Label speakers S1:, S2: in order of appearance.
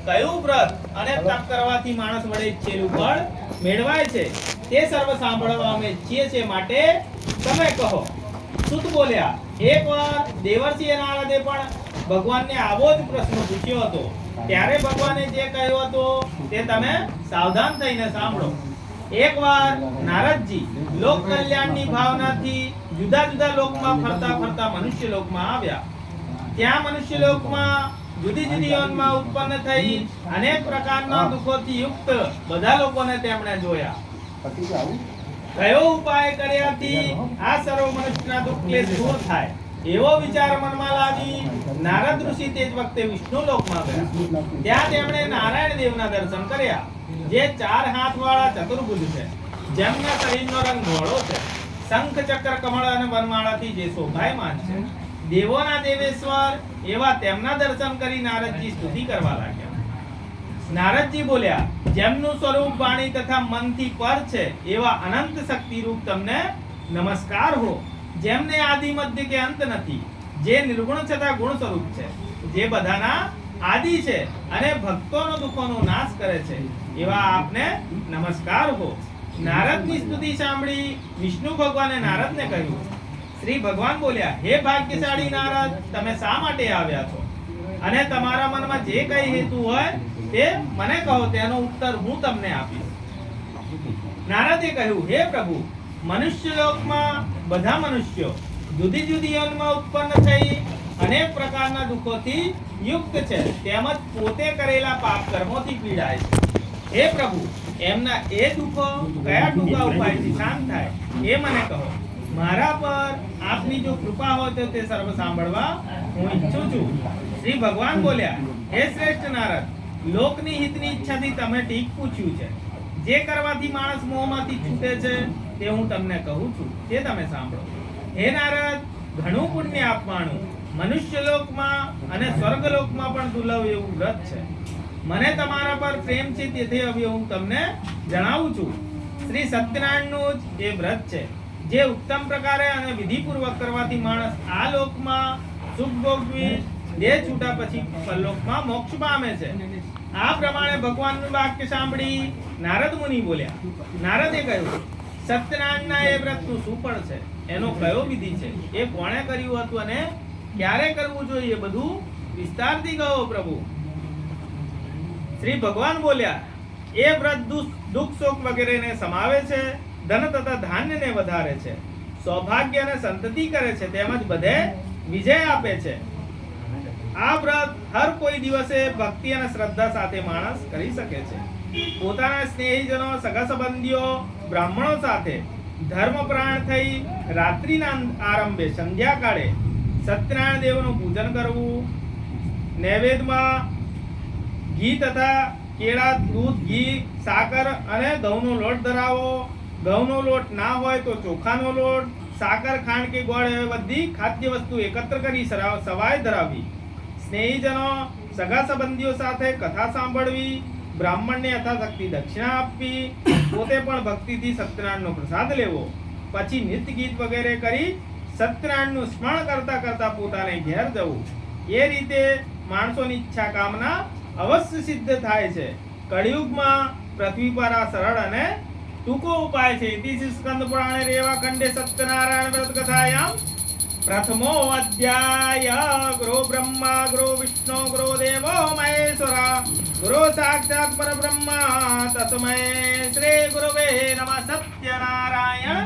S1: કયું વ્રત અને તપ કરવાથી માણસ વડે ઈચ્છેલું ફળ મેળવાય છે તે સર્વ સાંભળવા અમે ઈચ્છીએ છીએ, માટે તમે કહો. સુત બોલ્યા, એકવાર દેવર્ષિ નારદે પણ ભગવાનને આવો જ પ્રશ્ન પૂછ્યો હતો. ત્યારે ભગવાને જે કહ્યું હતું તે તમે સાવધાન થઈને સાંભળો. એકવાર નારદજી લોક કલ્યાણની ભાવનાથી જુદા જુદા લોકમાં ફરતા ફરતા મનુષ્ય લોકમાં આવ્યા. ત્યાં મનુષ્ય લોકમાં જુદી જુદી યોનિમાં ઉત્પન્ન થઈ અનેક પ્રકારના દુઃખોથી યુક્ત બધા લોકોને તેમણે જોયા. કયો ઉપાય કર્યાથી આ સર્વ મનુષ્યના દુઃખ ક્લેશ દૂર થાય એવો વિચાર મનમાં લાવી નારદ ઋષિ તે જ વખતે વિષ્ણુ લોકમાં ગયા. ત્યાં તેમણે નારાયણ દેવના દર્શન કર્યા, જે 4 હાથવાળા ચતુર્ભુજ છે, જેમના શરીરનો રંગ ધોળો છે, શંખ ચક્ર કમળ અને વનમાળાથી જે શોભાયમાન છે. દેવોના દેવેશ્વર એવા તેમના દર્શન કરી નારદજી સ્તુતિ કરવા લાગ્યા. નારદજી બોલ્યા, જેમનું સ્વરૂપ વાણી તથા મનથી પર છે એવા અનંત શક્તિ રૂપ તમને નમસ્કાર હો. જેમને આદિ મધ્ય કે અંત નથી, જે નિર્ગુણ છતાં ગુણ સ્વરૂપ છે, જે બધાના આદિ છે અને ભક્તોનો દુઃખોનો નાશ કરે છે, એવા આપને નમસ્કાર હો. નારદની સ્તુતિ સાંભળી વિષ્ણુ ભગવાને નારદને કહ્યું. શ્રી ભગવાન બોલ્યા, હે ભાગ્યશાળી નારદ, તમે શા માટે આવ્યા છો અને તમારા મનમાં જે કઈ હેતુ હોય તે મને કહો, તેનો ઉત્તર હું તમને આપીશ. નારદે કહ્યું, હે પ્રભુ, મનુષ્ય લોકમાં બધા મનુષ્યો જુદી જુદી યોનિમાં ઉત્પન્ન થઈ અનેક પ્રકારના દુઃખોથી યુક્ત છે, તેમજ પોતે કરેલા પાપ કર્મોથી પીડાય છે. હે પ્રભુ, એમના એ દુઃખો કયા ટૂંકા ઉપાયથી શાંત થાય એ મને કહો. મારા પર આપની જો કૃપા હોય તો તે સર્વ સાંભળવા હું ઈચ્છું છું. શ્રી ભગવાન બોલ્યા, હે શ્રેષ્ઠ નારદ, લોકની હિતની ઈચ્છાથી તમે ઠીક પૂછ્યું છે. જે કરવાથી માણસ મોહમાંથી છૂટે છે તે હું તમને કહું છું, તે તમે સાંભળો. હે નારદ, ઘણું પુણ્ય આપવાનું મનુષ્ય લોકમાં અને સ્વર્ગ લોકમાં પણ દુર્લભ એવું વ્રત છે. મને તમારા પર પ્રેમ છે, તેથી હવે હું તમને જણાવું છું. શ્રી સત્યનારાયણનું જ એ વ્રત છે, જે ઉત્તમ પ્રકારે અને વિધિપૂર્વક કરવાથી માણસ આ લોકમાં સુખ ભોગવી દેહ છૂટા પછી પરલોકમાં મોક્ષ પામે છે. આ પ્રમાણે ભગવાનનું વાક્ય સાંભળી નારદ મુનિ બોલ્યા. નારદે કહ્યું, સત્યનારાયણના એ વ્રતનું શું ફળ છે, એનો કયો વિધિ છે, એ કોણે કર્યું હતું અને ક્યારે કરવું જોઈએ, બધું વિસ્તારથી કહો પ્રભુ. શ્રી ભગવાન બોલ્યા, એ વ્રત દુઃખ શોક વગેરેને સમાવે છે, ધન તથા ધાન્યને વધારે છે, સૌભાગ્ય અને સંતતિ કરે છે, તેમજ બધે વિજય આપે છે. આ વ્રત હર કોઈ દિવસે ભક્તિ અને શ્રદ્ધા સાથે માણસ કરી શકે છે. પોતાના સ્નેહીજનો, સગા સંબંધીઓ, બ્રાહ્મણો સાથે ધર્મપ્રાણ થઈ રાત્રિના આરંભે સંધ્યાકાળે સત્યનારાયણ દેવનું પૂજન કરવું. નૈવેદ્યમાં ઘી તથા કેળા, દૂધ, ઘી, સાકર અને ઘઉંનો લોટ ધરાવો. ઘઉંનો લોટ ના હોય તો ચોખાનો લોટ, સાકર, ખાંડ કે ગોળ એવી બધી ખાદ્ય વસ્તુ એકત્ર કરી સવાય ધરાવી. સ્નેહીજનો, સગા સંબંધીઓ સાથે કથા સાંભળવી. બ્રાહ્મણને યથાશક્તિ દક્ષિણા આપવી. પોતે પણ ભક્તિથી સત્યનારાયણનો પ્રસાદ લેવો. પછી નિત્ય ગીત વગેરે કરી સત્યનારાયણનું સ્મરણ કરતા કરતા પોતાને ઘેર જવું. એ રીતે માણસોની ઈચ્છા કામના અવશ્ય સિદ્ધ થાય છે. કળિયુગમાં પૃથ્વી પર આ સરળ અને ટૂંકો ઉપાય છે. ઇતિ સ્કંદ પુરાણે રેવા ખંડે સત્યનારાયણ વ્રત કથાયામ પ્રથમો અધ્યાય. ગુરુ બ્રહ્મા ગુરુ વિષ્ણુ ગુરુ દેવો મહેશ્વરા ગુરુ સાક્ષાત પરબ્રહ્મા તસ્મૈ શ્રી ગુરુવે નમઃ. સત્યનારાયણ